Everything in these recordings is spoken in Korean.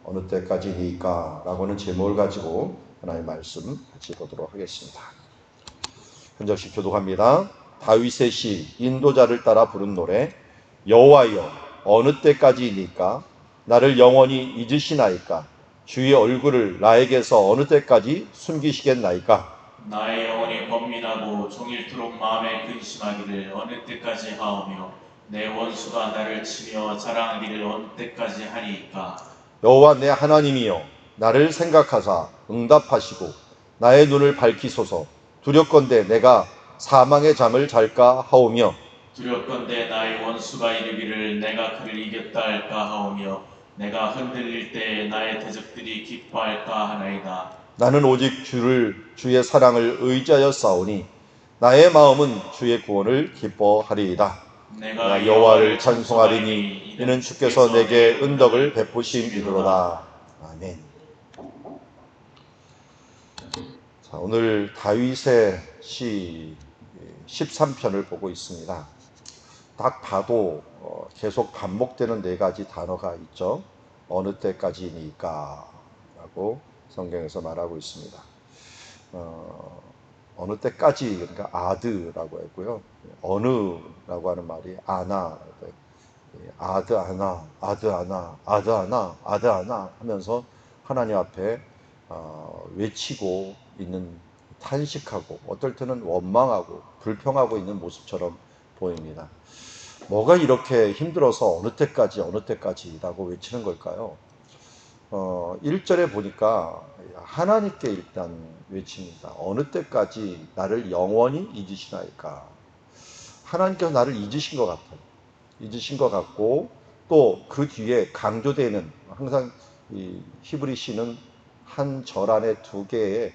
어느 때까지니까 라고는 제목을 가지고 하나님의 말씀 같이 보도록 하겠습니다. 한 절씩 교독합니다. 다윗의 시 인도자를 따라 부른 노래. 여호와여 어느 때까지니까 나를 영원히 잊으시나이까 주의 얼굴을 나에게서 어느 때까지 숨기시겠나이까. 나의 영혼이 번민하고 종일토록 마음에 근심하기를 어느 때까지 하오며 내 원수가 나를 치며 자랑하기를 어느 때까지 하리이까. 여호와 내 하나님이여 나를 생각하사 응답하시고 나의 눈을 밝히소서. 두렵건대 내가 사망의 잠을 잘까 하오며 두렵건대 나의 원수가 이르기를 내가 그를 이겼다 할까 하오며 내가 흔들릴 때에 나의 대적들이 기뻐할까 하나이다. 나는 오직 주의 사랑을 의지하여 싸우니 나의 마음은 주의 구원을 기뻐하리이다. 내가 여호와를 찬송하리니 이는 주께서 내게 은덕을 베푸심이로다. 아멘. 자, 오늘 다윗의 시 13편을 보고 있습니다. 딱 봐도 계속 반복되는 네 가지 단어가 있죠. 어느 때까지니까 라고 성경에서 말하고 있습니다. 어느 때까지, 그러니까 아드라고 했고요. 어느라고 하는 말이 아나, 아드 아나, 아드 아나, 아드 아나, 아드 아나 하면서 하나님 앞에 외치고 있는, 탄식하고 어떨 때는 원망하고 불평하고 있는 모습처럼 보입니다. 뭐가 이렇게 힘들어서 어느 때까지라고 외치는 걸까요? 1절에 보니까 하나님께 일단 외칩니다. 어느 때까지 나를 영원히 잊으시나이까. 하나님께서 나를 잊으신 것 같아요. 잊으신 것 같고, 또 그 뒤에 강조되는, 항상 이 히브리 시는 한 절 안에 두 개의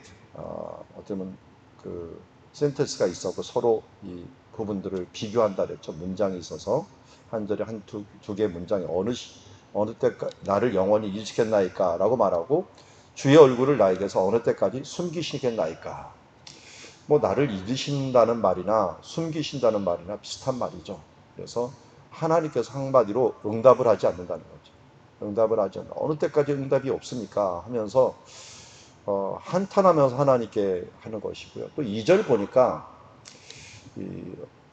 어쩌면 그 센텐스가 있었고 서로 이 부분들을 비교한다 그랬죠. 문장이 있어서 한 절에 두 개의 문장이 어느 때까지 나를 영원히 잊으시겠나이까 라고 말하고, 주의 얼굴을 나에게서 어느 때까지 숨기시겠나이까. 뭐 나를 잊으신다는 말이나 숨기신다는 말이나 비슷한 말이죠. 그래서 하나님께서 한마디로 응답을 하지 않는다는 거죠. 응답을 하지 않는, 어느 때까지 응답이 없습니까 하면서 한탄하면서 하나님께 하는 것이고요. 또 2절 보니까 이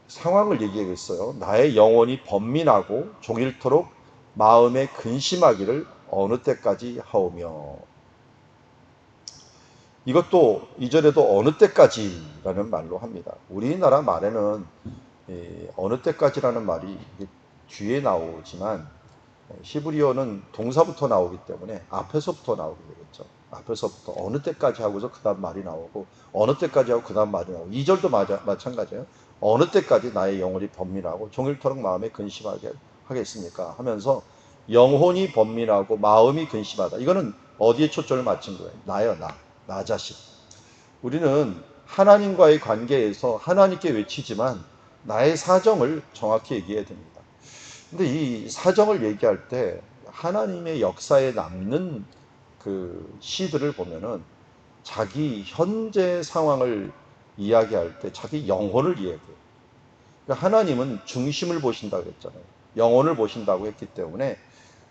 상황을 얘기하겠어요. 나의 영혼이 번민하고 종일토록 마음에 근심하기를 어느 때까지 하오며. 이것도 2절에도 어느 때까지라는 말로 합니다. 우리나라 말에는 어느 때까지라는 말이 뒤에 나오지만 히브리어는 동사부터 나오기 때문에 앞에서부터 나오게 되겠죠. 앞에서부터 어느 때까지 하고서 그 다음 말이 나오고, 어느 때까지 하고 그 다음 말이 나오고, 2절도 마찬가지예요. 어느 때까지 나의 영혼이 번민하고 종일토록 마음에 근심하게 하겠습니까 하면서 영혼이 번민하고 마음이 근심하다. 이거는 어디에 초점을 맞춘 거예요? 나요, 나 자신. 우리는 하나님과의 관계에서 하나님께 외치지만 나의 사정을 정확히 얘기해야 됩니다. 근데 이 사정을 얘기할 때 하나님의 역사에 남는 그 시들을 보면은 자기 현재 상황을 이야기할 때 자기 영혼을 이야기해요. 그러니까 하나님은 중심을 보신다고 했잖아요. 영혼을 보신다고 했기 때문에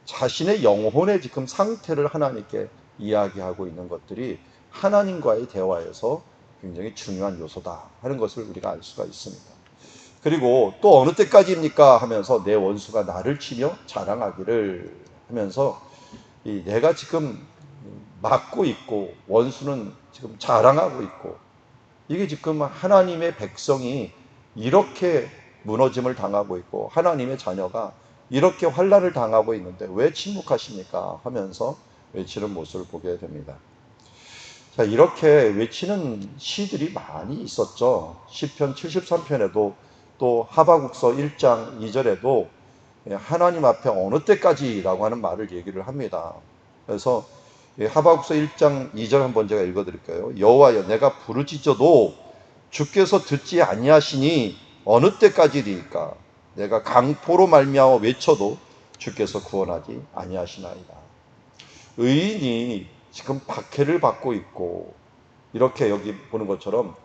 자신의 영혼의 지금 상태를 하나님께 이야기하고 있는 것들이 하나님과의 대화에서 굉장히 중요한 요소다 하는 것을 우리가 알 수가 있습니다. 그리고 또 어느 때까지입니까 하면서 내 원수가 나를 치며 자랑하기를 하면서 내가 지금 막고 있고 원수는 지금 자랑하고 있고, 이게 지금 하나님의 백성이 이렇게 무너짐을 당하고 있고 하나님의 자녀가 이렇게 환난을 당하고 있는데 왜 침묵하십니까 하면서 외치는 모습을 보게 됩니다. 자, 이렇게 외치는 시들이 많이 있었죠. 시편 73편에도 또 하바국서 1장 2절에도 하나님 앞에 어느 때까지라고 하는 말을 얘기를 합니다. 그래서 하바국서 1장 2절 한번 제가 읽어드릴까요? 여호와여 내가 부르짖어도 주께서 듣지 아니하시니 어느 때까지리까? 내가 강포로 말미암아 외쳐도 주께서 구원하지 아니하시나이다. 의인이 지금 박해를 받고 있고, 이렇게 여기 보는 것처럼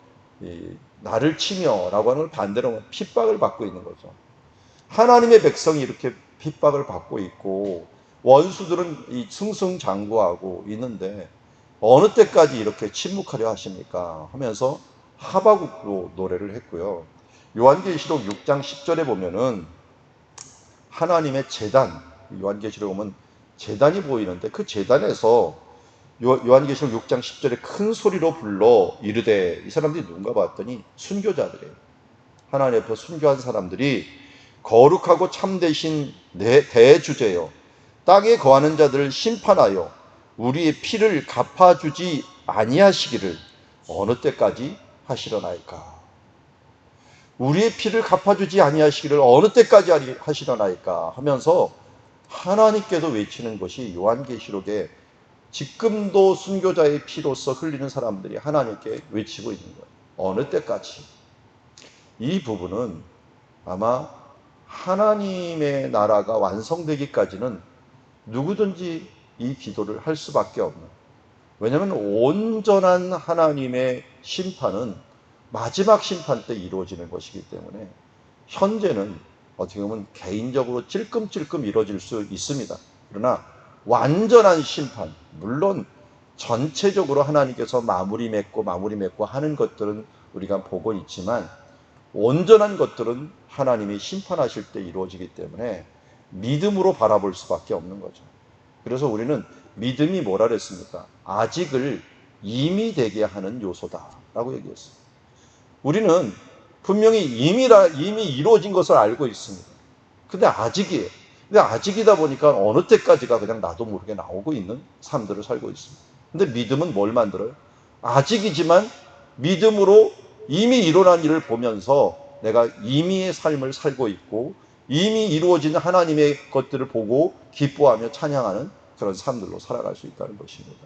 나를 치며 라고 하는 걸 반대로 핍박을 받고 있는 거죠. 하나님의 백성이 이렇게 핍박을 받고 있고 원수들은 이 승승장구하고 있는데 어느 때까지 이렇게 침묵하려 하십니까? 하면서 하박국으로 노래를 했고요. 요한계시록 6장 10절에 보면은 하나님의 제단, 요한계시록에 보면 제단이 보이는데 그 제단에서 요한계시록 6장 10절에 큰 소리로 불러 이르되, 이 사람들이 누군가 봤더니 순교자들이에요. 하나님 앞에 순교한 사람들이 거룩하고 참되신 대주제요, 땅에 거하는 자들을 심판하여 우리의 피를 갚아주지 아니하시기를 어느 때까지 하시려나이까. 우리의 피를 갚아주지 아니하시기를 어느 때까지 하시려나이까 하면서 하나님께도 외치는 것이 요한계시록에 지금도 순교자의 피로서 흘리는 사람들이 하나님께 외치고 있는 거예요. 어느 때까지. 이 부분은 아마 하나님의 나라가 완성되기까지는 누구든지 이 기도를 할 수밖에 없는, 왜냐하면 온전한 하나님의 심판은 마지막 심판 때 이루어지는 것이기 때문에 현재는 어떻게 보면 개인적으로 찔끔찔끔 이루어질 수 있습니다. 그러나 완전한 심판, 물론 전체적으로 하나님께서 마무리 맺고 하는 것들은 우리가 보고 있지만 온전한 것들은 하나님이 심판하실 때 이루어지기 때문에 믿음으로 바라볼 수밖에 없는 거죠. 그래서 우리는 믿음이 뭐라 그랬습니까? 아직을 이미 되게 하는 요소다라고 얘기했어요. 우리는 분명히 이미 이루어진 것을 알고 있습니다. 근데 아직이에요. 근데 아직이다 보니까 어느 때까지가 그냥 나도 모르게 나오고 있는 삶들을 살고 있습니다. 근데 믿음은 뭘 만들어요? 아직이지만 믿음으로 이미 일어난 일을 보면서 내가 이미의 삶을 살고 있고 이미 이루어진 하나님의 것들을 보고 기뻐하며 찬양하는 그런 삶들로 살아갈 수 있다는 것입니다.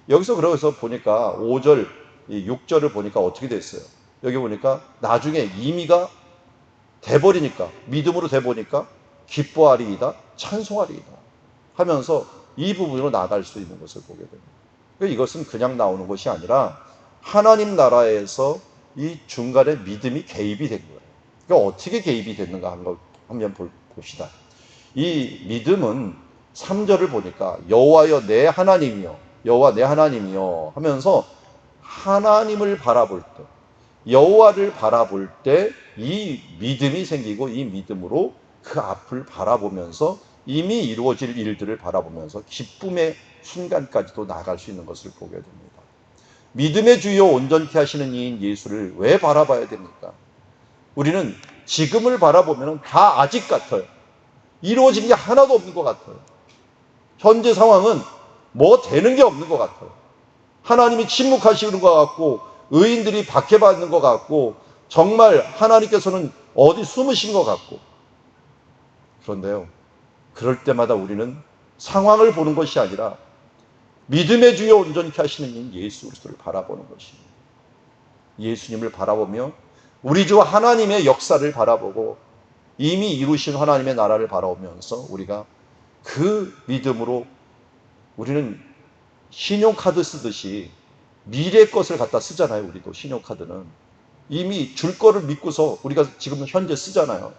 여기서 그래서 보니까 5절, 6절을 보니까 어떻게 됐어요? 여기 보니까 나중에 이미가 돼버리니까, 믿음으로 돼보니까 기뻐하리이다, 찬송하리이다 하면서 이 부분으로 나아갈 수 있는 것을 보게 됩니다. 이것은 그냥 나오는 것이 아니라 하나님 나라에서 이 중간에 믿음이 개입이 된 거예요. 그러니까 어떻게 개입이 됐는가 하는 걸 한번 봅시다. 이 믿음은 3절을 보니까 여호와여 내 하나님이여, 여호와 내 하나님이여 하면서 하나님을 바라볼 때, 여호와를 바라볼 때 이 믿음이 생기고 이 믿음으로 그 앞을 바라보면서 이미 이루어질 일들을 바라보면서 기쁨의 순간까지도 나아갈 수 있는 것을 보게 됩니다. 믿음의 주요 온전케 하시는 이인 예수를 왜 바라봐야 됩니까? 우리는 지금을 바라보면 다 아직 같아요. 이루어진 게 하나도 없는 것 같아요. 현재 상황은 뭐 되는 게 없는 것 같아요. 하나님이 침묵하시는 것 같고 의인들이 박해받는 것 같고 정말 하나님께서는 어디 숨으신 것 같고. 그런데요, 그럴 때마다 우리는 상황을 보는 것이 아니라 믿음의 주여 온전케 하시는 인 예수 그리스도를 바라보는 것입니다. 예수님을 바라보며 우리 주 하나님의 역사를 바라보고 이미 이루신 하나님의 나라를 바라보면서 우리가 그 믿음으로, 우리는 신용카드 쓰듯이 미래 것을 갖다 쓰잖아요. 우리도 신용카드는 이미 줄 거를 믿고서 우리가 지금 현재 쓰잖아요.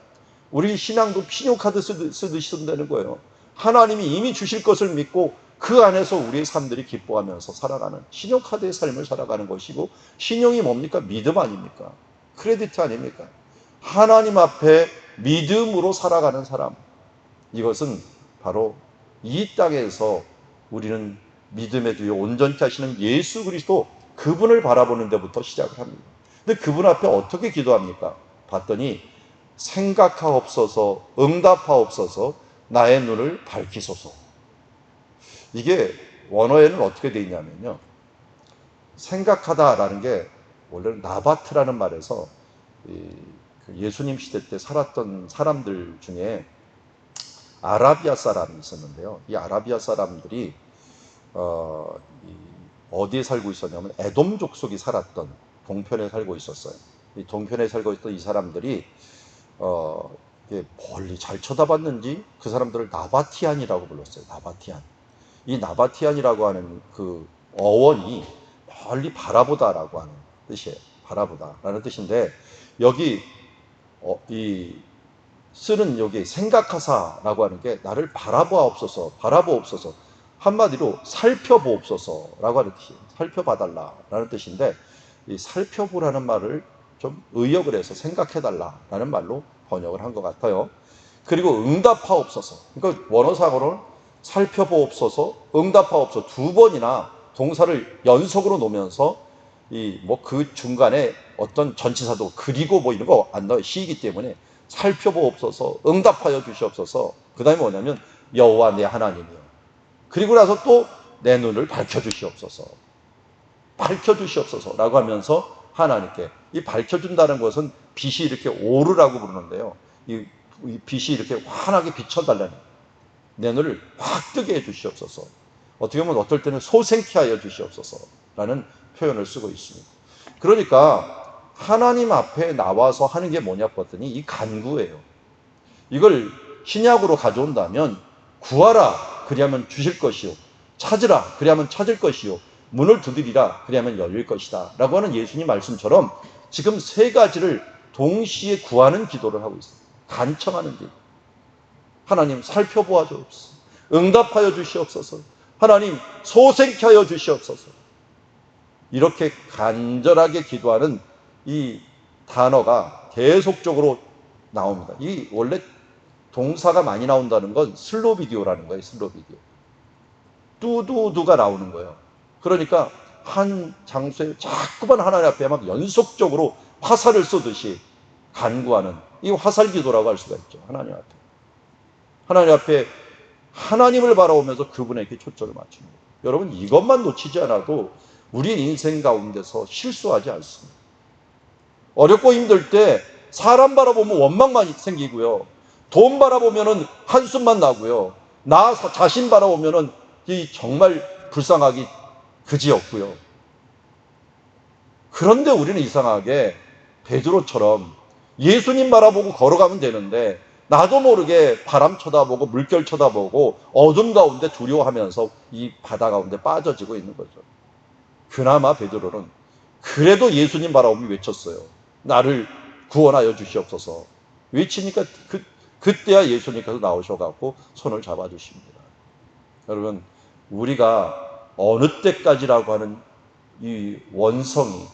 우리 신앙도 신용카드 쓰듯이 쓴다는 거예요. 하나님이 이미 주실 것을 믿고 그 안에서 우리의 삶들이 기뻐하면서 살아가는 신용카드의 삶을 살아가는 것이고, 신용이 뭡니까? 믿음 아닙니까? 크레디트 아닙니까? 하나님 앞에 믿음으로 살아가는 사람, 이것은 바로 이 땅에서 우리는 믿음의 주요 온전케 하시는 예수 그리스도, 그분을 바라보는 데부터 시작을 합니다. 근데 그분 앞에 어떻게 기도합니까? 봤더니 생각하옵소서, 응답하옵소서, 나의 눈을 밝히소서. 이게 원어에는 어떻게 되어 있냐면요, 생각하다라는 게 원래는 나바트라는 말에서 예수님 시대 때 살았던 사람들 중에 아라비아 사람이 있었는데요. 이 아라비아 사람들이 어디에 살고 있었냐면 에돔 족속이 살았던 동편에 살고 있었어요. 이 동편에 살고 있던 이 사람들이 멀리 잘 쳐다봤는지 그 사람들을 나바티안이라고 불렀어요. 나바티안. 이 나바티안이라고 하는 그 어원이 멀리 바라보다라고 하는 뜻이에요. 바라보다라는 뜻인데, 여기 이 쓰는 여기 생각하사라고 하는 게 나를 바라보옵소서, 바라보옵소서. 한마디로 살펴보옵소서라고 하는 뜻이에요. 살펴봐달라라는 뜻인데, 이 살펴보라는 말을 좀 의역을 해서 생각해달라라는 말로 번역을 한 것 같아요. 그리고 응답하옵소서. 그러니까 원어상으로는 살펴보옵소서, 응답하옵소서 두 번이나 동사를 연속으로 놓으면서 이 뭐 그 중간에 어떤 전치사도 그리고 뭐 이런 거 안 넣어요. 시이기 때문에 살펴보옵소서, 응답하여 주시옵소서. 그 다음에 뭐냐면 여호와 내 하나님이요. 그리고 나서 또 내 눈을 밝혀주시옵소서. 밝혀주시옵소서라고 하면서 하나님께 이 밝혀준다는 것은 빛이 이렇게 오르라고 부르는데요. 이 빛이 이렇게 환하게 비춰달라는 내 눈을 확 뜨게 해주시옵소서. 어떻게 보면 어떨 때는 소생케 하여 주시옵소서라는 표현을 쓰고 있습니다. 그러니까 하나님 앞에 나와서 하는 게 뭐냐 봤더니 이 간구예요. 이걸 신약으로 가져온다면 구하라 그리하면 주실 것이요, 찾으라 그리하면 찾을 것이요, 문을 두드리라 그리하면 열릴 것이다 라고 하는 예수님 말씀처럼 지금 세 가지를 동시에 구하는 기도를 하고 있습니다. 간청하는 기도. 하나님 살펴보아 주옵소서, 응답하여 주시옵소서, 하나님 소생케 하여 주시옵소서. 이렇게 간절하게 기도하는 이 단어가 계속적으로 나옵니다. 이 원래 동사가 많이 나온다는 건 슬로비디오라는 거예요. 슬로비디오. 뚜두두가 나오는 거예요. 그러니까 한 장소에 자꾸만 하나님 앞에 막 연속적으로 화살을 쏘듯이 간구하는 이 화살 기도라고 할 수가 있죠. 하나님 앞에. 하나님 앞에 하나님을 바라보면서 그분에게 초점을 맞추는 거예요. 여러분 이것만 놓치지 않아도 우리 인생 가운데서 실수하지 않습니다. 어렵고 힘들 때 사람 바라보면 원망만 생기고요. 돈 바라보면 한숨만 나고요. 나 자신 바라보면 정말 불쌍하기 그지없고요. 그런데 우리는 이상하게 베드로처럼 예수님 바라보고 걸어가면 되는데 나도 모르게 바람 쳐다보고 물결 쳐다보고 어둠 가운데 두려워하면서 이 바다 가운데 빠져지고 있는 거죠. 그나마 베드로는 그래도 예수님 바라보며 외쳤어요. 나를 구원하여 주시옵소서. 외치니까 그때야 예수님께서 나오셔갖고 손을 잡아주십니다. 여러분 우리가 어느 때까지라고 하는 이 원성이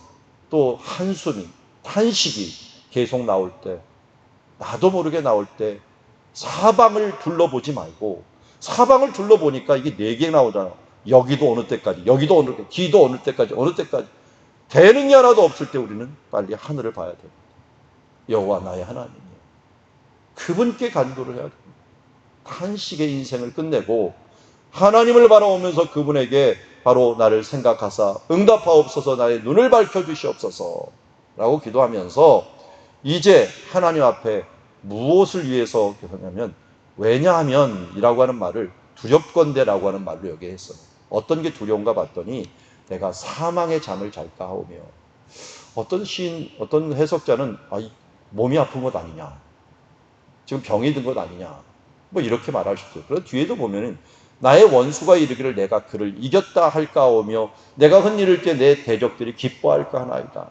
또 한숨이 탄식이 계속 나올 때, 나도 모르게 나올 때 사방을 둘러보지 말고, 사방을 둘러보니까 이게 4개 나오잖아. 여기도 어느 때까지, 여기도 어느 때까지, 뒤도 어느 때까지, 어느 때까지. 되는 게 하나도 없을 때 우리는 빨리 하늘을 봐야 됩니다. 여호와 나의 하나님이요. 그분께 간구를 해야 됩니다. 탄식의 인생을 끝내고 하나님을 바라보면서 그분에게 바로 나를 생각하사 응답하옵소서, 나의 눈을 밝혀주시옵소서 라고 기도하면서 이제 하나님 앞에 무엇을 위해서 하냐면 왜냐하면 이라고 하는 말을 두렵건대라고 하는 말로 여기에 했어요. 어떤 게 두려운가 봤더니 내가 사망의 잠을 잘까 하오며, 어떤 시인, 어떤 해석자는 몸이 아픈 것 아니냐, 지금 병이 든 것 아니냐, 뭐 이렇게 말할 수 있어요. 그런 뒤에도 보면은 나의 원수가 이르기를 내가 그를 이겼다 할까오며 내가 흔이를 때 내 대적들이 기뻐할까 하나이다.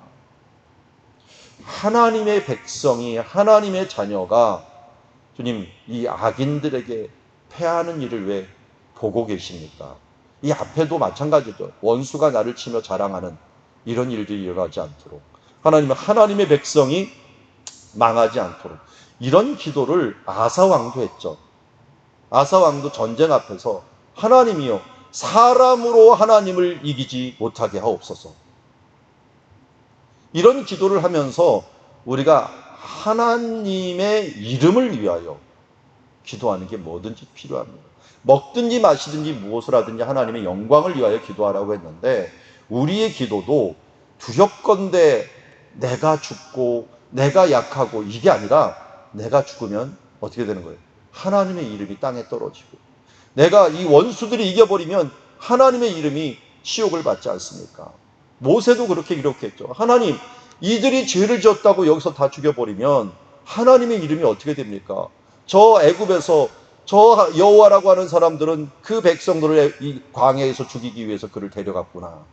하나님의 백성이, 하나님의 자녀가 주님 이 악인들에게 패하는 일을 왜 보고 계십니까? 이 앞에도 마찬가지죠. 원수가 나를 치며 자랑하는 이런 일들이 일어나지 않도록, 하나님의 백성이 망하지 않도록, 이런 기도를 아사 왕도 했죠. 아사 왕도 전쟁 앞에서 하나님이여 사람으로 하나님을 이기지 못하게 하옵소서, 이런 기도를 하면서 우리가 하나님의 이름을 위하여 기도하는 게 뭐든지 필요합니다. 먹든지 마시든지 무엇을 하든지 하나님의 영광을 위하여 기도하라고 했는데, 우리의 기도도 두렵건대 내가 죽고 내가 약하고 이게 아니라 내가 죽으면 어떻게 되는 거예요? 하나님의 이름이 땅에 떨어지고, 내가 이 원수들이 이겨버리면 하나님의 이름이 치욕을 받지 않습니까? 모세도 그렇게 기록했죠. 하나님, 이들이 죄를 지었다고 여기서 다 죽여버리면 하나님의 이름이 어떻게 됩니까? 저 애굽에서 저 여호와라고 하는 사람들은 그 백성들을 이 광야에서 죽이기 위해서 그를 데려갔구나.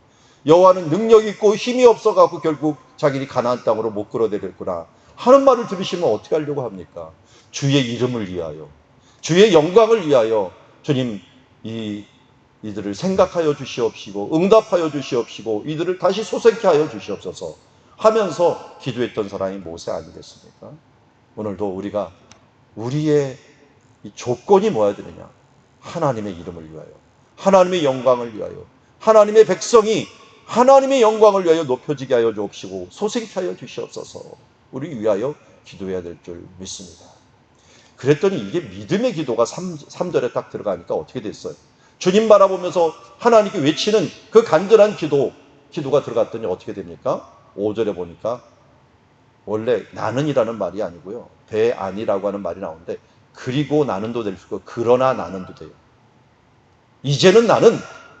여호와는 능력 있고 힘이 없어갖고 결국 자기들이 가나안 땅으로 못 끌어들였구나. 하는 말을 들으시면 어떻게 하려고 합니까? 주의 이름을 위하여, 주의 영광을 위하여 주님 이들을 생각하여 주시옵시고 응답하여 주시옵시고 이들을 다시 소생케 하여 주시옵소서 하면서 기도했던 사람이 모세 아니겠습니까? 오늘도 우리가 우리의 이 조건이 뭐야 되느냐? 하나님의 이름을 위하여, 하나님의 영광을 위하여, 하나님의 백성이 하나님의 영광을 위하여 높여지게 하여 주옵시고 소생케 하여 주시옵소서. 우리 위하여 기도해야 될 줄 믿습니다. 그랬더니 이게 믿음의 기도가 3절에 딱 들어가니까 어떻게 됐어요? 주님 바라보면서 하나님께 외치는 그 간절한 기도가 들어갔더니 어떻게 됩니까? 5절에 보니까 원래 나는이라는 말이 아니고요. 배 아니라고 하는 말이 나오는데 그리고 나는도 될 수 있고 그러나 나는도 돼요. 이제는 나는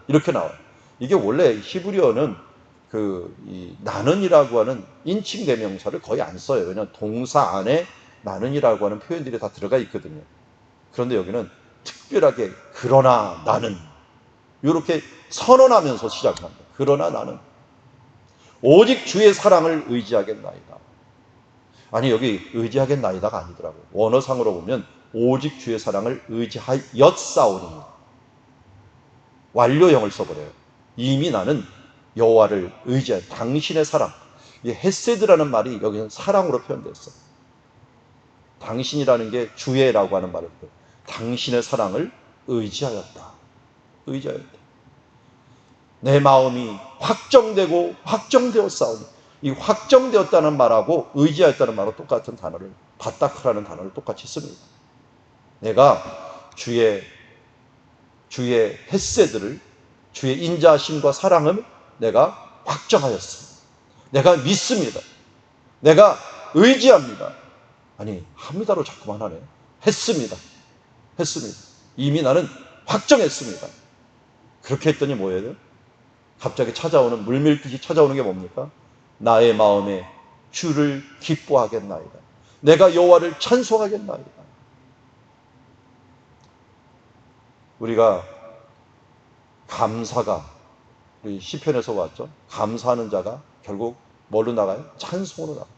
이렇게 나와요. 이게 원래 히브리어는 이 나는이라고 하는 인칭 대명사를 거의 안 써요. 왜냐하면 동사 안에 나는이라고 하는 표현들이 다 들어가 있거든요. 그런데 여기는 특별하게 그러나 나는 이렇게 선언하면서 시작합니다. 그러나 나는 오직 주의 사랑을 의지하겠나이다. 아니 여기 의지하겠나이다가 아니더라고요. 원어상으로 보면 오직 주의 사랑을 의지하였사오니 완료형을 써버려요. 이미 나는 여호와를 의지하여 당신의 사랑, 이 헤세드라는 말이 여기는 사랑으로 표현됐어. 당신이라는 게 주의라고 하는 말을 당신의 사랑을 의지하였다. 내 마음이 확정되고 확정되었사오니 이 확정되었다는 말하고 의지하였다는 말하고 똑같은 단어를 바타크라는 단어를 똑같이 씁니다. 내가 주의 헤세드를 주의 인자심과 사랑을 내가 확정하였습니다. 내가 믿습니다. 내가 의지합니다. 아니 합니다로 자꾸만 하네. 했습니다. 이미 나는 확정했습니다. 그렇게 했더니 뭐예요? 갑자기 찾아오는 물밀듯이 찾아오는 게 뭡니까? 나의 마음에 주를 기뻐하겠나이다. 내가 여호와를 찬송하겠나이다. 우리가 감사가 우리 시편에서 왔죠. 감사하는 자가 결국 뭘로 나가요? 찬송으로 나가요.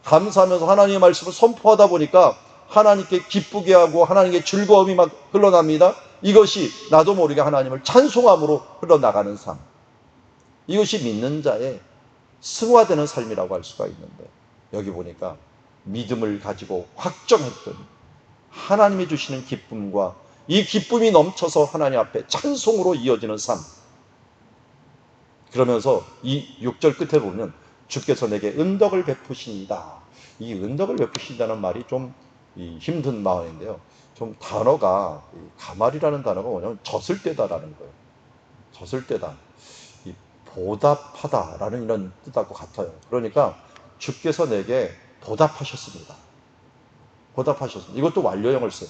감사하면서 하나님의 말씀을 선포하다 보니까 하나님께 기쁘게 하고 하나님께 즐거움이 막 흘러납니다. 이것이 나도 모르게 하나님을 찬송함으로 흘러나가는 삶. 이것이 믿는 자의 승화되는 삶이라고 할 수가 있는데 여기 보니까 믿음을 가지고 확정했더니 하나님이 주시는 기쁨과 이 기쁨이 넘쳐서 하나님 앞에 찬송으로 이어지는 삶. 그러면서 이 6절 끝에 보면 주께서 내게 은덕을 베푸시니이다. 이 은덕을 베푸신다는 말이 좀 힘든 마음인데요. 좀 단어가 가말이라는 단어가 뭐냐면 젖을 때다라는 거예요. 젖을 때다. 보답하다라는 이런 뜻하고 같아요. 그러니까 주께서 내게 보답하셨습니다. 이것도 완료형을 써요.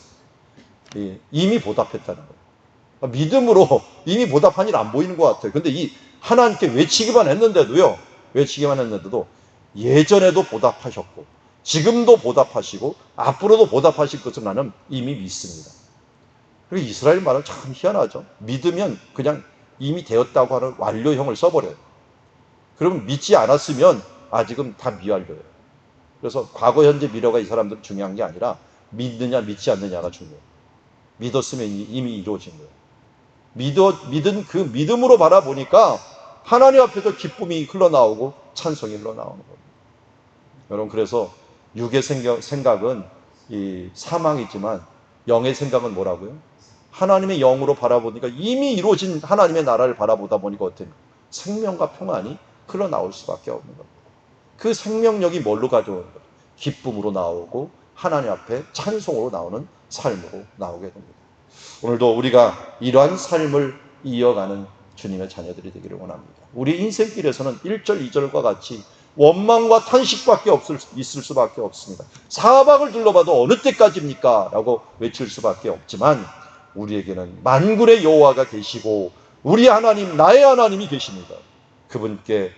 이미 보답했다는 거예요. 믿음으로 이미 보답한 일 안 보이는 것 같아요. 근데 이 하나님께 외치기만 했는데도 예전에도 보답하셨고 지금도 보답하시고 앞으로도 보답하실 것을 나는 이미 믿습니다. 그리고 이스라엘 말은 참 희한하죠. 믿으면 그냥 이미 되었다고 하는 완료형을 써버려요. 그러면 믿지 않았으면 아직은 다 미완료예요. 그래서 과거, 현재, 미래가 이 사람들은 중요한 게 아니라 믿느냐 믿지 않느냐가 중요해요. 믿었으면 이미 이루어진 거예요. 믿은 그 믿음으로 바라보니까 하나님 앞에서 기쁨이 흘러나오고 찬송이 흘러나오는 겁니다. 여러분 그래서 육의 생각은 이 사망이지만 영의 생각은 뭐라고요? 하나님의 영으로 바라보니까 이미 이루어진 하나님의 나라를 바라보다 보니까 어때요? 생명과 평안이 흘러나올 수밖에 없는 겁니다. 그 생명력이 뭘로 가져오는 거예요? 기쁨으로 나오고 하나님 앞에 찬송으로 나오는 삶으로 나오게 됩니다. 오늘도 우리가 이러한 삶을 이어가는 주님의 자녀들이 되기를 원합니다. 우리 인생길에서는 1절, 2절과 같이 원망과 탄식밖에 있을 수밖에 없습니다. 사방을 둘러봐도 어느 때까지입니까? 라고 외칠 수밖에 없지만 우리에게는 만군의 여호와가 계시고 우리 하나님, 나의 하나님이 계십니다. 그분께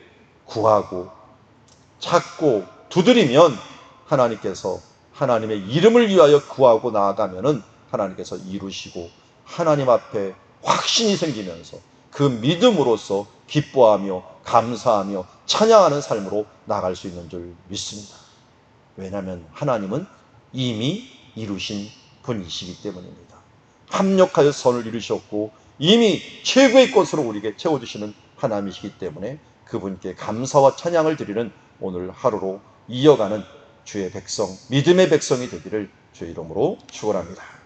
구하고 찾고 두드리면 하나님께서 하나님의 이름을 위하여 구하고 나아가면은 하나님께서 이루시고 하나님 앞에 확신이 생기면서 그 믿음으로써 기뻐하며 감사하며 찬양하는 삶으로 나갈 수 있는 줄 믿습니다. 왜냐하면 하나님은 이미 이루신 분이시기 때문입니다. 합력하여 선을 이루셨고 이미 최고의 것으로 우리에게 채워주시는 하나님이시기 때문에 그분께 감사와 찬양을 드리는 오늘 하루로 이어가는 주의 백성, 믿음의 백성이 되기를 주의 이름으로 축원합니다.